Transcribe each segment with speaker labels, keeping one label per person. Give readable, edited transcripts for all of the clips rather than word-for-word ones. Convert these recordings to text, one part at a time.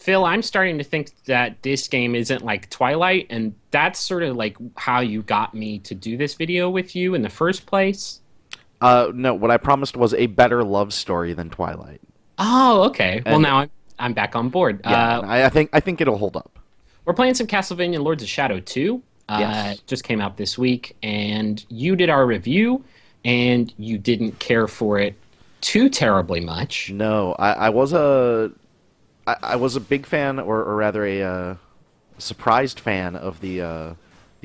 Speaker 1: Phil, I'm starting to think that this game isn't like Twilight, and that's sort of like how you got me to do this video with you in the first place.
Speaker 2: No, what I promised was a better love story than Twilight.
Speaker 1: Oh, okay. Well,
Speaker 2: And
Speaker 1: now I'm back on board.
Speaker 2: yeah, and I think it'll hold up.
Speaker 1: We're playing some Castlevania Lords of Shadow 2.
Speaker 2: Yes.
Speaker 1: Just came out this week, and you did our review, and you didn't care for it too terribly much.
Speaker 2: No, I was a big fan, or rather a surprised fan of the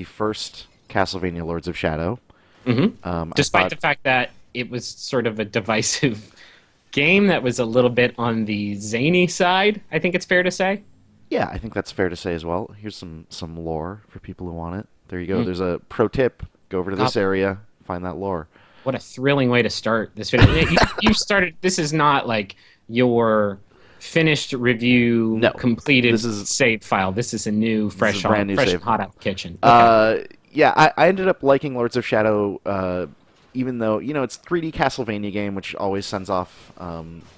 Speaker 2: first Castlevania Lords of Shadow.
Speaker 1: Despite the fact that it was sort of a divisive game that was a little bit on the zany side, I think it's fair to say.
Speaker 2: Yeah, I think that's fair to say as well. Here's some lore for people who want it. There you go. There's a pro tip. Go over to this area, find that lore.
Speaker 1: What a thrilling way to start this video. You started. This is not like your finished review,
Speaker 2: No,
Speaker 1: completed
Speaker 2: this is
Speaker 1: save file. This is a new, fresh,
Speaker 2: brand new
Speaker 1: fresh
Speaker 2: save
Speaker 1: and hot
Speaker 2: file.
Speaker 1: out the kitchen. Okay.
Speaker 2: Yeah, I ended up liking Lords of Shadow, even though it's 3D Castlevania game, which always sends off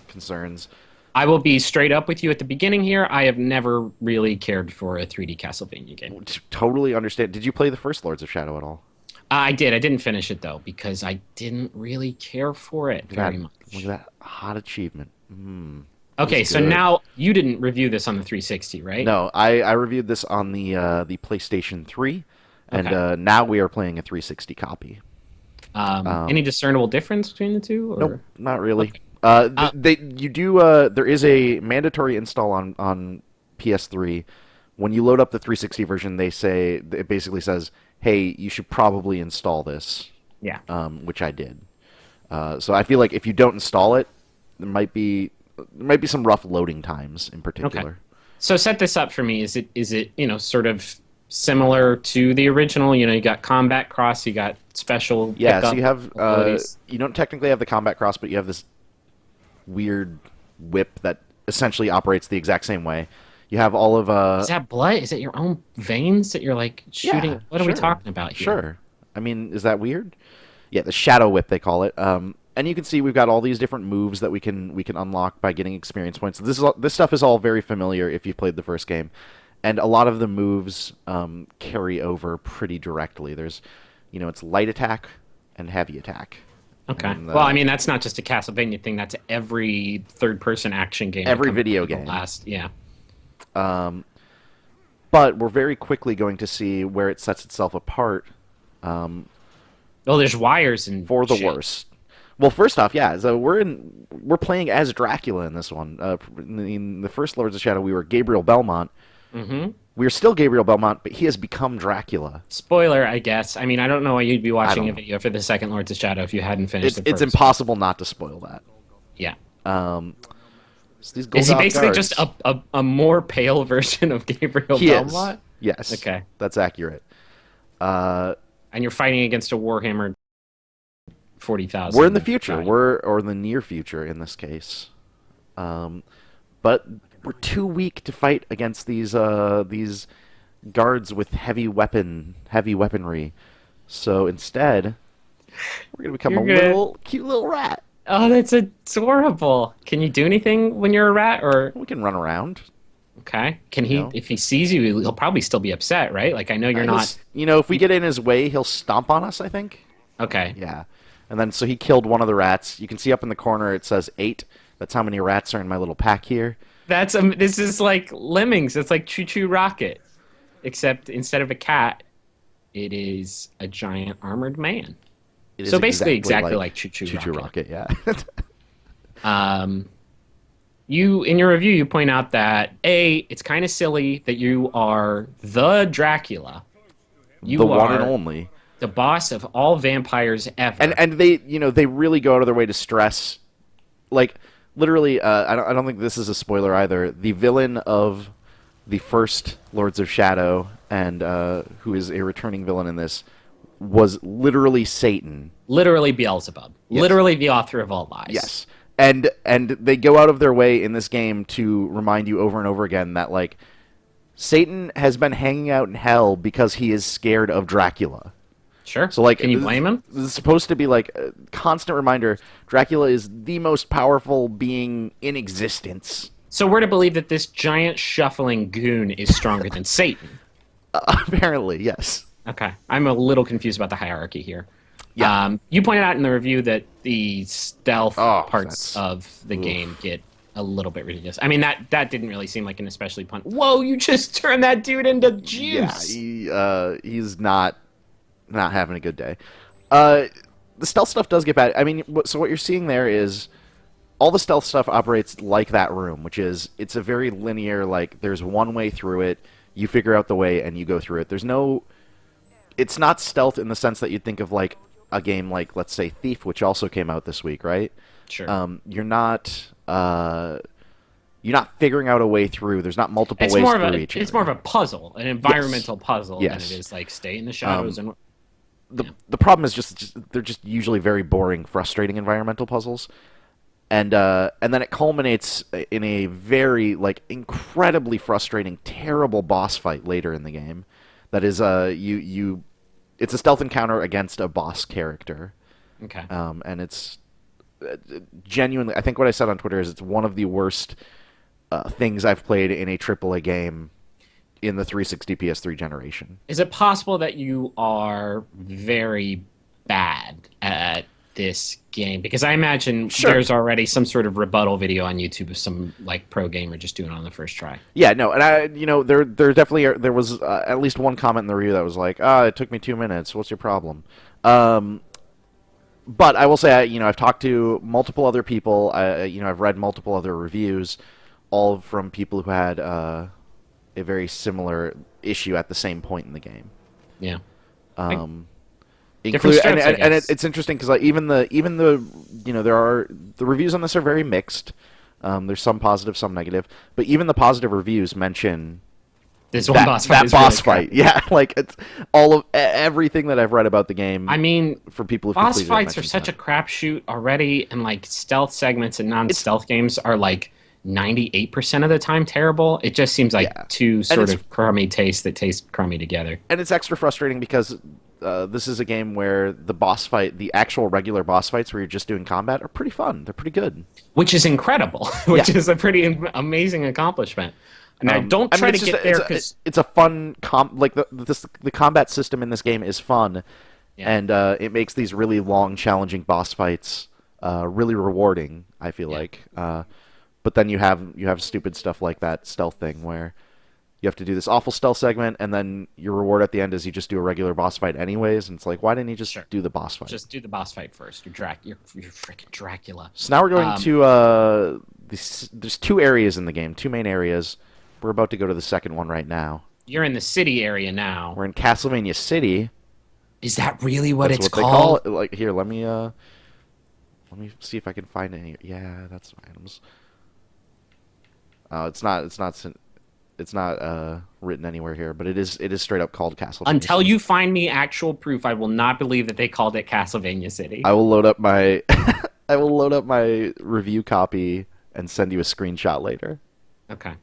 Speaker 2: concerns.
Speaker 1: I will be straight up with you at the beginning here. I have never really cared for a 3D Castlevania game.
Speaker 2: Totally understand. Did you play the first Lords of Shadow at all?
Speaker 1: I did. I didn't finish it though because I didn't really care for it very much.
Speaker 2: Look at that hot achievement.
Speaker 1: Okay, so
Speaker 2: good.
Speaker 1: now you didn't review this on the 360, right?
Speaker 2: No, I reviewed this on the PlayStation 3, and
Speaker 1: Okay.
Speaker 2: now we are playing a 360 copy.
Speaker 1: Any discernible difference between the two? Or?
Speaker 2: Nope, not really.
Speaker 1: Okay.
Speaker 2: There is a mandatory install on PS3. When you load up the 360 version, it basically says, "Hey, you should probably install this."
Speaker 1: Yeah.
Speaker 2: Which I did. So I feel like if you don't install it, there might be some rough loading times in particular.
Speaker 1: Okay. So set this up for me. Is it sort of similar to the original? You got combat cross, you got special.
Speaker 2: Yeah, so
Speaker 1: pickup
Speaker 2: you have
Speaker 1: abilities.
Speaker 2: you don't technically have the combat cross, but you have this weird whip that essentially operates the exact same way. You have all of
Speaker 1: Is that blood? Is it your own veins that you're like shooting?
Speaker 2: Yeah,
Speaker 1: What are we
Speaker 2: sure.
Speaker 1: talking about here?
Speaker 2: Sure. I mean, is that weird? Yeah, the shadow whip they call it. And you can see we've got all these different moves that we can unlock by getting experience points. This stuff is all very familiar if you've played the first game, and a lot of the moves carry over pretty directly. There's, it's light attack and heavy attack.
Speaker 1: Okay.
Speaker 2: And,
Speaker 1: Well, I mean, that's not just a Castlevania thing. That's every third-person action game.
Speaker 2: Every
Speaker 1: that comes
Speaker 2: video
Speaker 1: out in the
Speaker 2: game.
Speaker 1: Yeah.
Speaker 2: But we're very quickly going to see where it sets itself apart
Speaker 1: Oh, there's wires and
Speaker 2: for the
Speaker 1: shit.
Speaker 2: worst. Well, first off, yeah, so we're playing as Dracula in this one. In the first Lords of Shadow, we were Gabriel Belmont.
Speaker 1: Mm-hmm.
Speaker 2: We're still Gabriel Belmont, but he has become Dracula.
Speaker 1: Spoiler, I guess. I mean, I don't know why you'd be watching
Speaker 2: don't
Speaker 1: a
Speaker 2: know.
Speaker 1: video for the second Lords of Shadow if you hadn't finished the
Speaker 2: It's
Speaker 1: first.
Speaker 2: impossible not to spoil that.
Speaker 1: Yeah.
Speaker 2: So these
Speaker 1: Is he
Speaker 2: Golgotha
Speaker 1: basically
Speaker 2: guards,
Speaker 1: just a more pale version of Gabriel
Speaker 2: he is.
Speaker 1: Belmont?
Speaker 2: Yes.
Speaker 1: Okay.
Speaker 2: That's accurate.
Speaker 1: And you're fighting against a Warhammer 40,000.
Speaker 2: We're in the future.
Speaker 1: guy.
Speaker 2: Or the near future in this case. But we're too weak to fight against these guards with heavy weaponry. So instead, we're gonna become
Speaker 1: You're
Speaker 2: a
Speaker 1: good.
Speaker 2: little cute little rat.
Speaker 1: Oh, that's adorable. Can you do anything when you're a rat? Or
Speaker 2: We can run around.
Speaker 1: okay, can he?
Speaker 2: No.
Speaker 1: If he sees you, he'll probably still be upset, right? Like I know you're not.
Speaker 2: If we get in his way, he'll stomp on us, I think.
Speaker 1: Okay.
Speaker 2: Yeah. And then so he killed one of the rats. You can see up in the corner it says 8. That's how many rats are in my little pack here.
Speaker 1: That's this is like Lemmings. It's like Choo Choo Rocket, except instead of a cat, it is a giant armored man.
Speaker 2: It
Speaker 1: So
Speaker 2: is
Speaker 1: basically exactly like Choo Choo
Speaker 2: Choo
Speaker 1: Rocket.
Speaker 2: Rocket, yeah.
Speaker 1: You in your review you point out that it's kind of silly that you are the Dracula. You
Speaker 2: The
Speaker 1: are
Speaker 2: one and only.
Speaker 1: the boss of all vampires ever.
Speaker 2: And they really go out of their way to stress, like literally. I don't think this is a spoiler either. The villain of the first Lords of Shadow and who is a returning villain in this was literally Satan.
Speaker 1: Literally Beelzebub.
Speaker 2: Yes.
Speaker 1: Literally the author of all lies.
Speaker 2: Yes, and they go out of their way in this game to remind you over and over again that like Satan has been hanging out in hell because he is scared of Dracula.
Speaker 1: Sure.
Speaker 2: So, like,
Speaker 1: can you blame him?
Speaker 2: This is supposed to be like a constant reminder. Dracula is the most powerful being in existence.
Speaker 1: So we're to believe that this giant shuffling goon is stronger than Satan.
Speaker 2: Apparently, yes.
Speaker 1: Okay. I'm a little confused about the hierarchy here.
Speaker 2: Yeah.
Speaker 1: You pointed out in the review that the stealth parts
Speaker 2: that's...
Speaker 1: of the game get a little bit ridiculous. I mean, that didn't really seem like an especially fun... Whoa, you just turned that dude into juice!
Speaker 2: Yeah, he's not having a good day. The stealth stuff does get bad. I mean, so what you're seeing there is all the stealth stuff operates like that room, which is it's a very linear, like, there's one way through it, you figure out the way, and you go through it. There's no... It's not stealth in the sense that you'd think of, like, a game like, let's say, Thief, which also came out this week, right?
Speaker 1: Sure.
Speaker 2: You're not figuring out a way through. There's not multiple ways through each.
Speaker 1: It's more of a puzzle, an environmental puzzle, than
Speaker 2: Yes.
Speaker 1: it is like stay in the shadows and.
Speaker 2: The problem is just they're just usually very boring, frustrating environmental puzzles, and then it culminates in a very like incredibly frustrating, terrible boss fight later in the game. That is it's a stealth encounter against a boss character.
Speaker 1: Okay.
Speaker 2: And it's genuinely, I think what I said on Twitter is it's one of the worst things I've played in a AAA game in the 360 PS3 generation.
Speaker 1: Is it possible that you are very bad at this game? Because I imagine there's already some sort of rebuttal video on YouTube of some like pro gamer just doing it on the first try.
Speaker 2: Yeah, no, and there definitely there was at least one comment in the review that was like, it took me 2 minutes. What's your problem? But I will say, I've talked to multiple other people. I've read multiple other reviews, all from people who had a very similar issue at the same point in the game.
Speaker 1: Yeah.
Speaker 2: Different strokes, and it's interesting because like even the the reviews on this are very mixed. There's some positive, some negative, but even the positive reviews mention
Speaker 1: this one boss fight.
Speaker 2: That boss fight, yeah, like it's all of everything that I've read about the game.
Speaker 1: I mean,
Speaker 2: for people who've
Speaker 1: boss fights are such a crapshoot already, and like stealth segments and non-stealth games are like 98% of the time terrible. It just seems like two sort of crummy tastes that taste crummy together.
Speaker 2: And it's extra frustrating because this is a game where the boss fight, the actual regular boss fights where you're just doing combat, are pretty fun. They're pretty good.
Speaker 1: Which is incredible. Which is a pretty amazing accomplishment. And I don't try to get there because
Speaker 2: it's a fun the combat system in this game is fun, and it makes these really long, challenging boss fights really rewarding. I feel like, but then you have stupid stuff like that stealth thing where you have to do this awful stealth segment, and then your reward at the end is you just do a regular boss fight anyways. And it's like, why didn't you just do the boss fight?
Speaker 1: Just do the boss fight first. You're freaking Dracula.
Speaker 2: So now we're going to there's 2 areas in the game, 2 main areas. We're about to go to the second one right now.
Speaker 1: You're in the city area now.
Speaker 2: We're in Castlevania City.
Speaker 1: Is that really what it's called?
Speaker 2: They call it. Like, here, let me see if I can find any. Yeah, that's some items. It's not written anywhere here, but it is straight up called Castlevania.
Speaker 1: Until
Speaker 2: City.
Speaker 1: you find me actual proof, I will not believe that they called it Castlevania City.
Speaker 2: I will load up my I will load up my review copy and send you a screenshot later.
Speaker 1: Okay.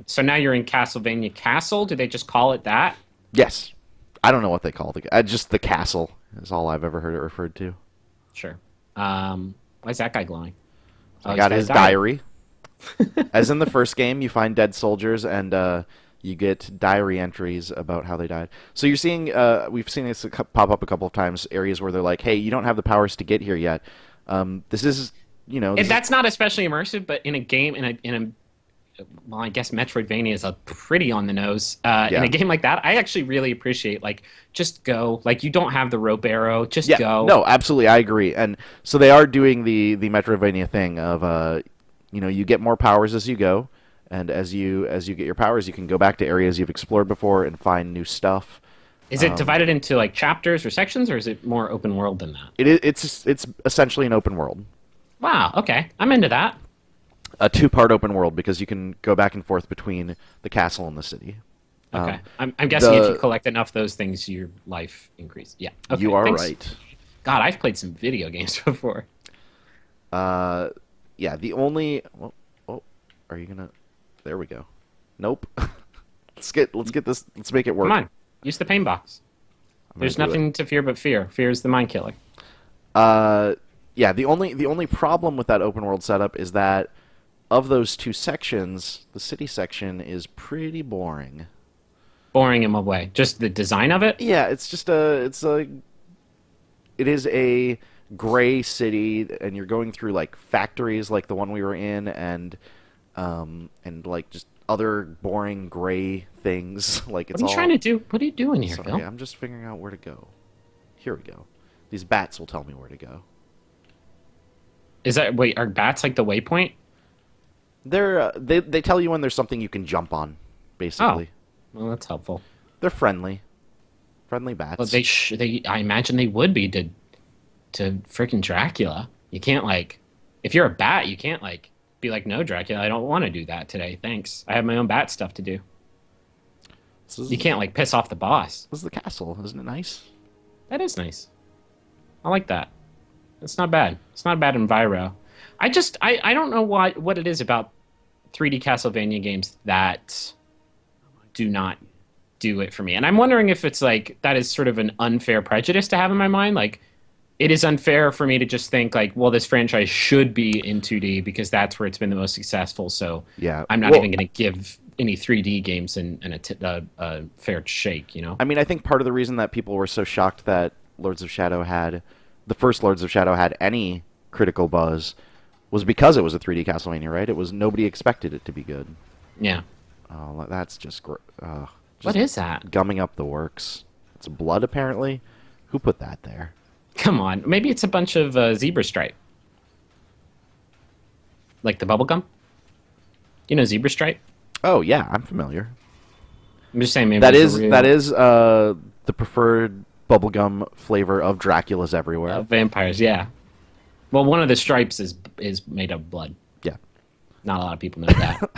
Speaker 1: So now you're in Castlevania Castle. Do they just call it that?
Speaker 2: Yes. I don't know what they call it. Just the castle is all I've ever heard it referred to.
Speaker 1: Sure. Why is that guy glowing?
Speaker 2: I got his diary. As in the first game, you find dead soldiers and you get diary entries about how they died. So you're seeing, we've seen this pop up a couple of times, areas where they're like, hey, you don't have the powers to get here yet. This is,
Speaker 1: that's not especially immersive, but in a game, well, I guess Metroidvania is a pretty on the nose. In a game like that, I actually really appreciate, like, just go. Like, you don't have the rope arrow, just go.
Speaker 2: No, absolutely, I agree. And so they are doing the Metroidvania thing of, you get more powers as you go, and as you get your powers, you can go back to areas you've explored before and find new stuff.
Speaker 1: Is it divided into, like, chapters or sections, or is it more open world than that?
Speaker 2: It's essentially an open world.
Speaker 1: Wow, okay. I'm into that.
Speaker 2: A 2-part open world because you can go back and forth between the castle and the city.
Speaker 1: Okay. I'm guessing if you collect enough of those things, your life increases. Yeah. Okay,
Speaker 2: you are right.
Speaker 1: God, I've played some video games before.
Speaker 2: Yeah, the only... Oh, are you gonna... There we go. Nope. Let's get this... Let's make it work.
Speaker 1: Come on. Use the pain box. There's nothing to fear but fear. Fear is the mind killer.
Speaker 2: Yeah, the only problem with that open world setup is that of those two sections, the city section is pretty boring.
Speaker 1: Boring in what way? Just the design of it?
Speaker 2: Yeah, it is a gray city, and you're going through like factories like the one we were in, and like just other boring gray things. Like it's
Speaker 1: What are you trying to do? What are you doing here,
Speaker 2: Sorry,
Speaker 1: Phil?
Speaker 2: I'm just figuring out where to go. Here we go. These bats will tell me where to go.
Speaker 1: Are bats like the waypoint?
Speaker 2: They tell you when there's something you can jump on, basically.
Speaker 1: Oh, well, that's helpful.
Speaker 2: They're friendly bats.
Speaker 1: Well, I imagine they would be to freaking Dracula. You can't like, if you're a bat, you can't like be like, no, Dracula, I don't want to do that today. Thanks. I have my own bat stuff to do. You can't like piss off the boss.
Speaker 2: This is the castle, isn't it nice?
Speaker 1: That is nice. I like that. It's not bad. It's not a bad enviro. I don't know what it is about 3D Castlevania games that do not do it for me. And I'm wondering if it's like that is sort of an unfair prejudice to have in my mind. Like, it is unfair for me to just think like, well, this franchise should be in 2D because that's where it's been the most successful. So
Speaker 2: yeah,
Speaker 1: I'm not even going to give any 3D games a fair shake, you know?
Speaker 2: I mean, I think part of the reason that people were so shocked that the first Lords of Shadow had any critical buzz was because it was a 3D Castlevania, right? Nobody expected it to be good.
Speaker 1: Yeah.
Speaker 2: Oh, that's just
Speaker 1: what is that?
Speaker 2: Gumming up the works. It's blood, apparently. Who put that there?
Speaker 1: Come on. Maybe it's a bunch of zebra stripe. Like the bubblegum? You know zebra stripe?
Speaker 2: Oh, yeah, I'm familiar.
Speaker 1: I'm just saying maybe
Speaker 2: that is the preferred bubblegum flavor of Dracula's Everywhere.
Speaker 1: Vampires, yeah. Well, one of the stripes is made of blood.
Speaker 2: Yeah.
Speaker 1: Not a lot of people know that.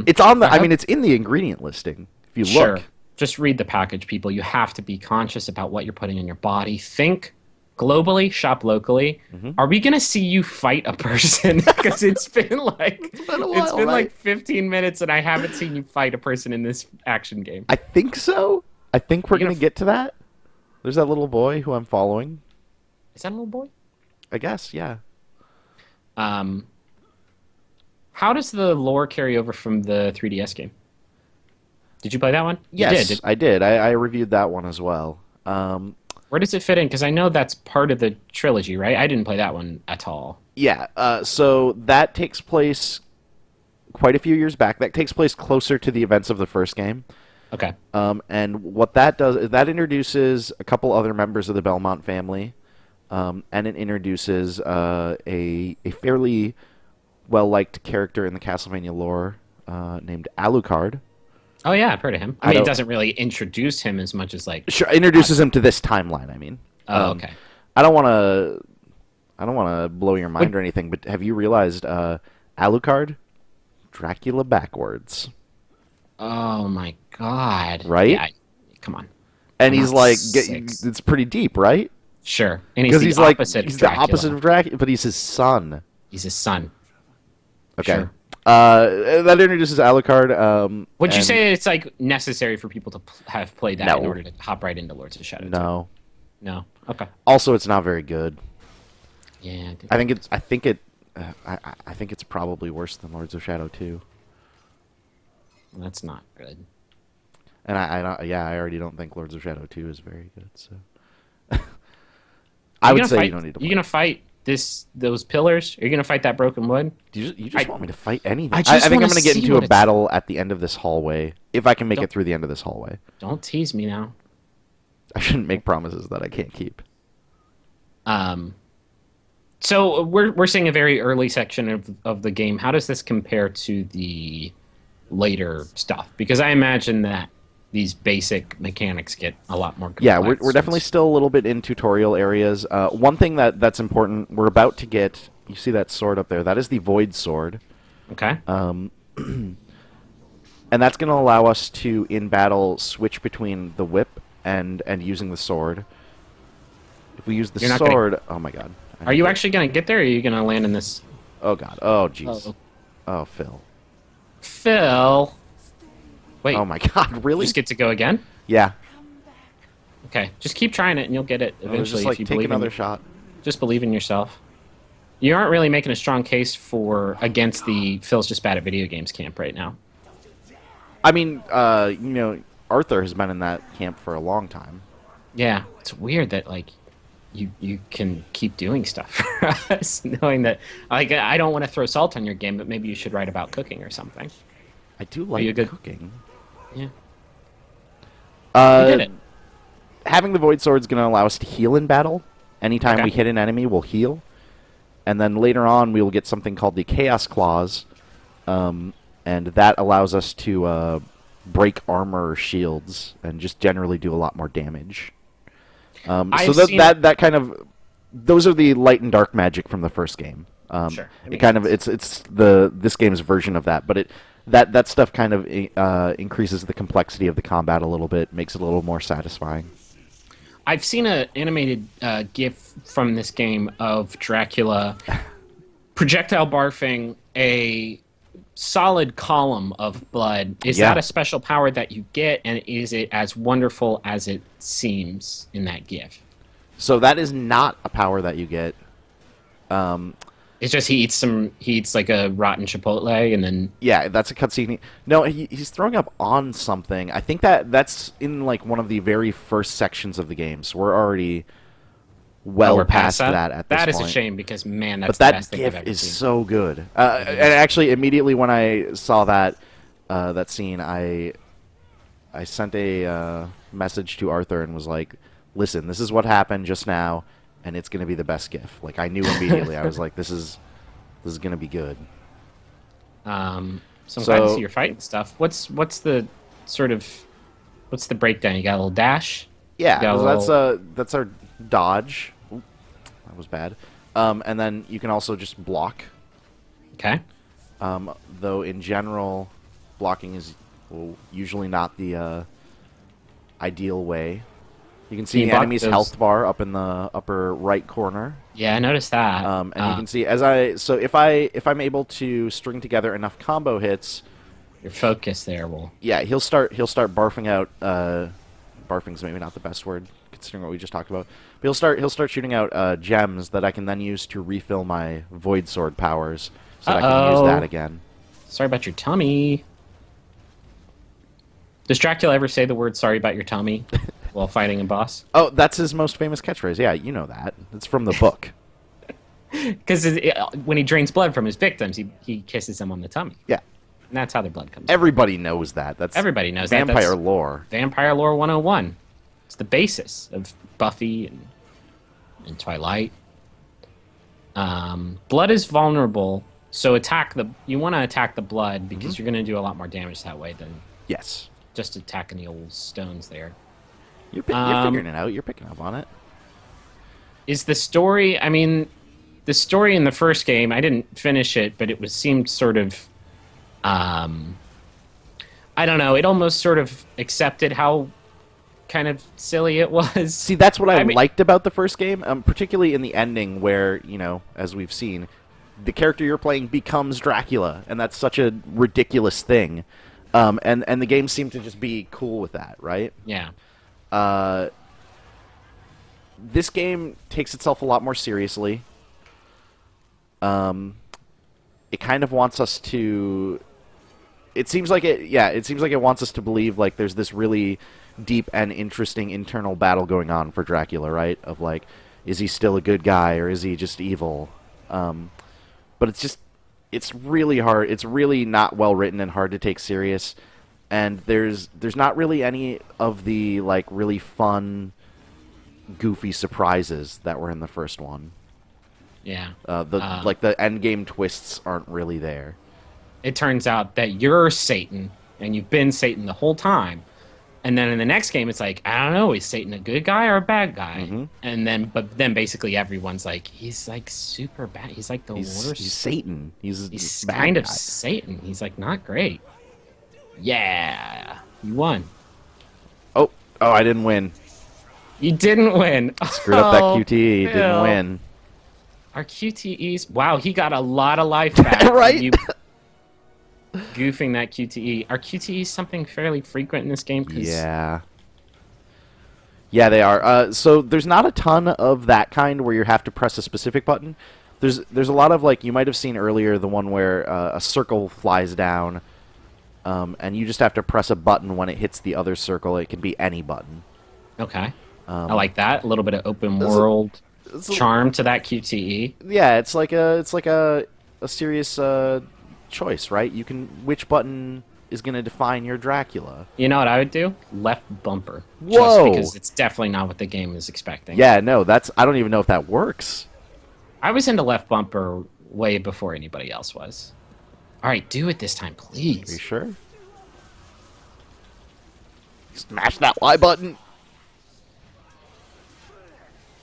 Speaker 2: It's on the. I mean, it's in the ingredient listing. If you look,
Speaker 1: just read the package, people. You have to be conscious about what you're putting in your body. Think globally, shop locally. Mm-hmm. Are we gonna see you fight a person? Because it's been like 15 minutes, and I haven't seen you fight a person in this action game.
Speaker 2: I think so. I think we're gonna get to that. There's that little boy who I'm following.
Speaker 1: Is that a little boy?
Speaker 2: I guess, yeah.
Speaker 1: How does the lore carry over from the 3DS game? Did you play that one?
Speaker 2: Yes, I did. I reviewed that one as well.
Speaker 1: Where does it fit in? Because I know that's part of the trilogy, right? I didn't play that one at all.
Speaker 2: Yeah, so that takes place quite a few years back. That takes place closer to the events of the first game.
Speaker 1: Okay.
Speaker 2: And what that does is that introduces a couple other members of the Belmont family, and it introduces a fairly well-liked character in the Castlevania lore named Alucard.
Speaker 1: Oh yeah, I've heard of him. I mean, it doesn't really introduce him as much as like.
Speaker 2: Sure, introduces him to this timeline. I mean.
Speaker 1: Oh, okay.
Speaker 2: I don't want to blow your mind or anything, but have you realized Alucard, Dracula backwards?
Speaker 1: Oh my God!
Speaker 2: Right?
Speaker 1: Yeah, come on.
Speaker 2: And he's like, it's pretty deep, right?
Speaker 1: Sure. And he's the opposite
Speaker 2: of Dracula, but he's his son.
Speaker 1: He's his son.
Speaker 2: Okay.
Speaker 1: Sure.
Speaker 2: That introduces Alucard.
Speaker 1: Would you say it's like necessary for people to have played that in order to hop right into Lords of Shadow?
Speaker 2: No.
Speaker 1: No. Okay.
Speaker 2: Also, it's not very good.
Speaker 1: Yeah.
Speaker 2: I think it's probably worse than Lords of Shadow 2.
Speaker 1: That's not good.
Speaker 2: And I already don't think Lords of Shadow 2 is very good. So I would say you don't need to.
Speaker 1: You gonna fight those pillars? Are you gonna fight that broken wood?
Speaker 2: You just want me to fight anything?
Speaker 1: I
Speaker 2: think I'm gonna get into a battle at the end of this hallway if I can make it through the end of this hallway.
Speaker 1: Don't tease me now.
Speaker 2: I shouldn't make promises that I can't keep.
Speaker 1: So we're seeing a very early section of the game. How does this compare to the later stuff? Because I imagine that these basic mechanics get a lot more complex.
Speaker 2: Yeah, we're definitely still a little bit in tutorial areas. One thing that's important, we're about to get, you see that sword up there, that is the Void Sword.
Speaker 1: Okay.
Speaker 2: And that's going to allow us to, in battle, switch between the whip and using the sword. If we use the sword... Oh my god.
Speaker 1: Are you actually going to get there, or are you going to land in this...
Speaker 2: Oh god. Oh jeez. Oh, Phil.
Speaker 1: Phil... Wait.
Speaker 2: Oh my god, really?
Speaker 1: Just get to go again?
Speaker 2: Yeah.
Speaker 1: Okay, just keep trying it and you'll get it eventually.
Speaker 2: Just like, take another shot.
Speaker 1: Just believe in yourself. You aren't really making a strong case for against the Phil's just bad at video games camp right now.
Speaker 2: I mean, Arthur has been in that camp for a long time.
Speaker 1: Yeah, it's weird that like you can keep doing stuff for us, knowing that like I don't want to throw salt on your game, but maybe you should write about cooking or something.
Speaker 2: I do like cooking.
Speaker 1: Yeah.
Speaker 2: You
Speaker 1: did it.
Speaker 2: Having the Void Sword is going to allow us to heal in battle. Anytime we hit an enemy, we'll heal. And then later on, we will get something called the Chaos Claws, and that allows us to break armor or shields and just generally do a lot more damage. So that kind of, those are the light and dark magic from the first game.
Speaker 1: Sure.
Speaker 2: It kind of it's this game's version of that, but that stuff kind of increases the complexity of the combat a little bit, makes it a little more satisfying.
Speaker 1: I've seen an animated GIF from this game of Dracula projectile barfing a solid column of blood. Is that a special power that you get, and is it as wonderful as it seems in that GIF?
Speaker 2: So that is not a power that you get.
Speaker 1: It's just he eats like a rotten Chipotle, and then
Speaker 2: that's a cutscene. No, he's throwing up on something. I think that's in like one of the very first sections of the game. So we're already well past that at this point.
Speaker 1: That is a shame because man, that's
Speaker 2: the
Speaker 1: best thing I've ever
Speaker 2: GIF is
Speaker 1: seen.
Speaker 2: so good. And actually, immediately when I saw that scene, I sent a message to Arthur and was like, "Listen, this is what happened just now. And it's going to be the best GIF." Like, I knew immediately. I was like, this is going to be good.
Speaker 1: So I'm glad to see you're fighting stuff. What's the breakdown? You got a little dash?
Speaker 2: Yeah, that's our dodge. Ooh, that was bad. And then you can also just block.
Speaker 1: Okay.
Speaker 2: Though in general, blocking is usually not the ideal way. You can see the enemy's health bar up in the upper right corner.
Speaker 1: Yeah, I noticed that.
Speaker 2: And you can see if I'm able to string together enough combo hits,
Speaker 1: your focus there will.
Speaker 2: Yeah, he'll start barfing out. Barfing's maybe not the best word considering what we just talked about. But he'll start shooting out gems that I can then use to refill my Void Sword powers, so that I can use that again.
Speaker 1: Sorry about your tummy. Does Dracula ever say the word "sorry about your tummy" while fighting a boss?
Speaker 2: Oh, that's his most famous catchphrase. Yeah, you know that. It's from the book.
Speaker 1: Because when he drains blood from his victims, he kisses them on the tummy.
Speaker 2: Yeah.
Speaker 1: And that's how their blood comes.
Speaker 2: Everybody knows that.
Speaker 1: Everybody knows
Speaker 2: vampire
Speaker 1: that. That's
Speaker 2: lore.
Speaker 1: Vampire lore 101. It's the basis of Buffy and Twilight. Blood is vulnerable, so you want to attack the blood because you're going to do a lot more damage that way than just attacking the old stones there.
Speaker 2: You're figuring it out. You're picking up on it.
Speaker 1: Is the story... I mean, the story in the first game, I didn't finish it, but it seemed sort of... I don't know. It almost sort of accepted how kind of silly it was.
Speaker 2: See, that's what I liked about the first game, particularly in the ending where, as we've seen, the character you're playing becomes Dracula, and that's such a ridiculous thing. And the game seemed to just be cool with that, right?
Speaker 1: Yeah.
Speaker 2: This game takes itself a lot more seriously. It kind of wants us to... It seems like it wants us to believe like there's this really deep and interesting internal battle going on for Dracula, right? Of like, is he still a good guy or is he just evil? But it's really hard. It's really not well written and hard to take serious. And there's not really any of the like really fun, goofy surprises that were in the first one.
Speaker 1: Yeah.
Speaker 2: The end game twists aren't really there.
Speaker 1: It turns out that you're Satan, and you've been Satan the whole time. And then in the next game, it's like, I don't know, is Satan a good guy or a bad guy? Mm-hmm. And then basically everyone's like, he's like super bad. He's like the worst.
Speaker 2: He's Satan. He's bad
Speaker 1: kind
Speaker 2: guy.
Speaker 1: of Satan. He's like not great. Yeah, you won.
Speaker 2: Oh, I didn't win.
Speaker 1: You didn't win.
Speaker 2: Screwed up that QTE.
Speaker 1: Phil.
Speaker 2: Didn't win.
Speaker 1: Our QTEs. Wow, he got a lot of life back.
Speaker 2: Right?
Speaker 1: You goofing that QTE. Are QTEs something fairly frequent in this game?
Speaker 2: Yeah. Yeah, they are. So there's not a ton of that kind where you have to press a specific button. There's a lot of, like, you might have seen earlier the one where a circle flies down, and you just have to press a button when it hits the other circle. It can be any button.
Speaker 1: Okay. I like that. A little bit of open world charm to that QTE.
Speaker 2: Yeah, it's like a serious choice, right? You can which button is going to define your Dracula.
Speaker 1: You know what I would do? Left bumper.
Speaker 2: Whoa!
Speaker 1: Just because it's definitely not what the game is expecting.
Speaker 2: Yeah, no, I don't even know if that works.
Speaker 1: I was into left bumper way before anybody else was. All right, do it this time, please.
Speaker 2: Are you sure? Smash that Y button.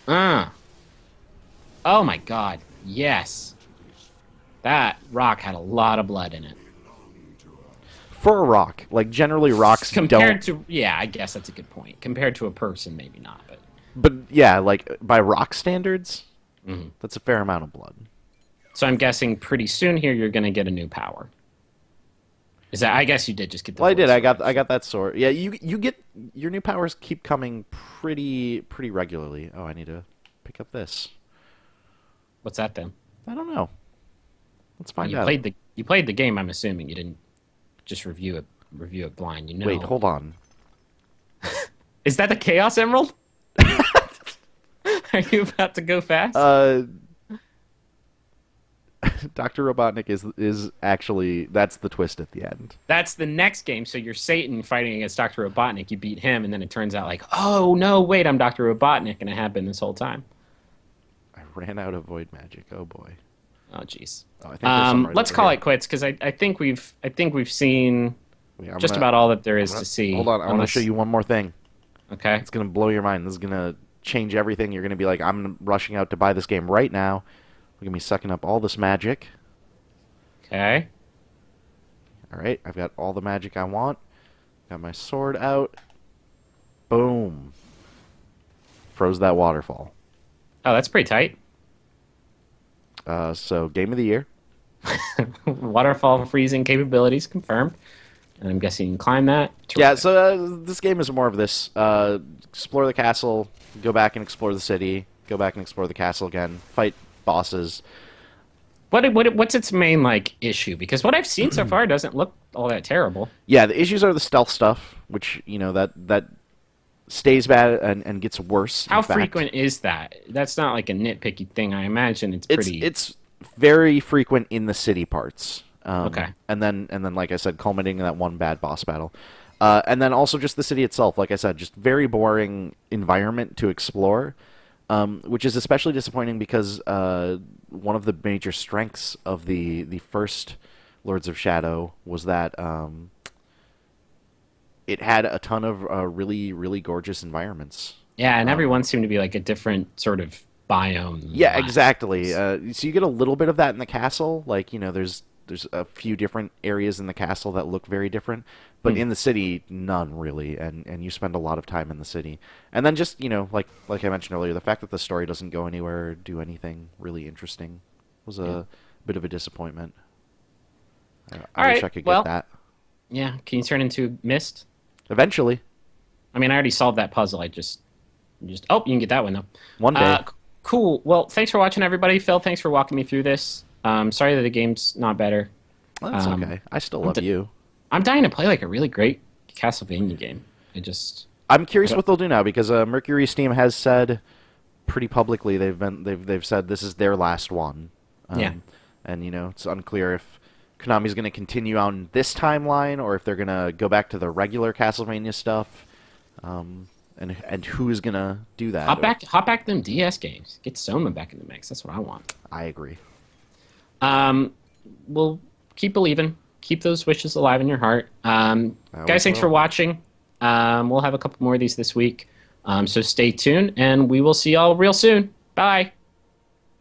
Speaker 1: Oh my god, yes. That rock had a lot of blood in it.
Speaker 2: For a rock. Like, generally rocks
Speaker 1: Compared to... Yeah, I guess that's a good point. Compared to a person, maybe not, but...
Speaker 2: But, yeah, like, by rock standards, that's a fair amount of blood.
Speaker 1: So I'm guessing pretty soon here you're going to get a new power. Is that... I guess you did just get the...
Speaker 2: Well, I did. I got that sword. Yeah, you get... Your new powers keep coming pretty regularly. Oh, I need to pick up this.
Speaker 1: What's that then?
Speaker 2: I don't know. Let's find out.
Speaker 1: You played the game, I'm assuming. You didn't just review it blind, you know.
Speaker 2: Wait, hold on.
Speaker 1: Is that the Chaos Emerald? Are you about to go fast?
Speaker 2: Dr. Robotnik is actually, that's the twist at the end.
Speaker 1: That's the next game. So you're Satan fighting against Dr. Robotnik. You beat him, and then it turns out like, oh no, wait, I'm Dr. Robotnik, and I have been this whole time.
Speaker 2: I ran out of void magic. Oh boy.
Speaker 1: Oh jeez.
Speaker 2: Oh, I think
Speaker 1: let's call it quits because I think we've seen just about all that there is to see.
Speaker 2: Hold on, I want to show you one more thing.
Speaker 1: Okay.
Speaker 2: It's gonna blow your mind. This is gonna change everything. You're gonna be like, I'm rushing out to buy this game right now. We're gonna be sucking up all this magic.
Speaker 1: Okay.
Speaker 2: All right, I've got all the magic I want. Got my sword out. Boom. Froze that waterfall.
Speaker 1: Oh, that's pretty tight.
Speaker 2: So, game of the year.
Speaker 1: Waterfall freezing capabilities confirmed. And I'm guessing you can climb that. Terrific.
Speaker 2: Yeah, so this game is more of this. Explore the castle, go back and explore the city, go back and explore the castle again, fight bosses.
Speaker 1: What's its main like issue? Because what I've seen so far doesn't look all that terrible.
Speaker 2: Yeah, the issues are the stealth stuff, which, you know, that stays bad and gets worse.
Speaker 1: How frequent is that? That's not like a nitpicky thing. I imagine it's pretty.
Speaker 2: It's very frequent in the city parts.
Speaker 1: Okay.
Speaker 2: And then, like I said, culminating in that one bad boss battle. And then also just the city itself, like I said, just very boring environment to explore, which is especially disappointing because one of the major strengths of the first Lords of Shadow was that it had a ton of really, really gorgeous environments.
Speaker 1: Yeah, and everyone seemed to be like a different sort of biome.
Speaker 2: Yeah, exactly. So you get a little bit of that in the castle. Like, you know, there's a few different areas in the castle that look very different. But in the city, none really. And you spend a lot of time in the city. And then just, you know, like I mentioned earlier, the fact that the story doesn't go anywhere or do anything really interesting was a bit of a disappointment. I wish I could get that.
Speaker 1: Yeah, can you turn into Mist?
Speaker 2: Eventually.
Speaker 1: I mean, I already solved that puzzle. Oh, you can get that one, though.
Speaker 2: One day.
Speaker 1: Cool. Well, thanks for watching, everybody. Phil, thanks for walking me through this. Sorry that the game's not better.
Speaker 2: Well, that's okay. I still love you.
Speaker 1: I'm dying to play like a really great Castlevania game.
Speaker 2: I'm curious what they'll do now because Mercury Steam has said pretty publicly they've said this is their last one.
Speaker 1: Yeah.
Speaker 2: And you know, it's unclear if Konami's going to continue on this timeline or if they're going to go back to the regular Castlevania stuff. And who's going to do that?
Speaker 1: Hop back them DS games. Get Soma back in the mix. That's what I want.
Speaker 2: I agree.
Speaker 1: We'll keep believing. Keep those wishes alive in your heart. Guys, thanks for watching. We'll have a couple more of these this week. So stay tuned, and we will see y'all real soon. Bye.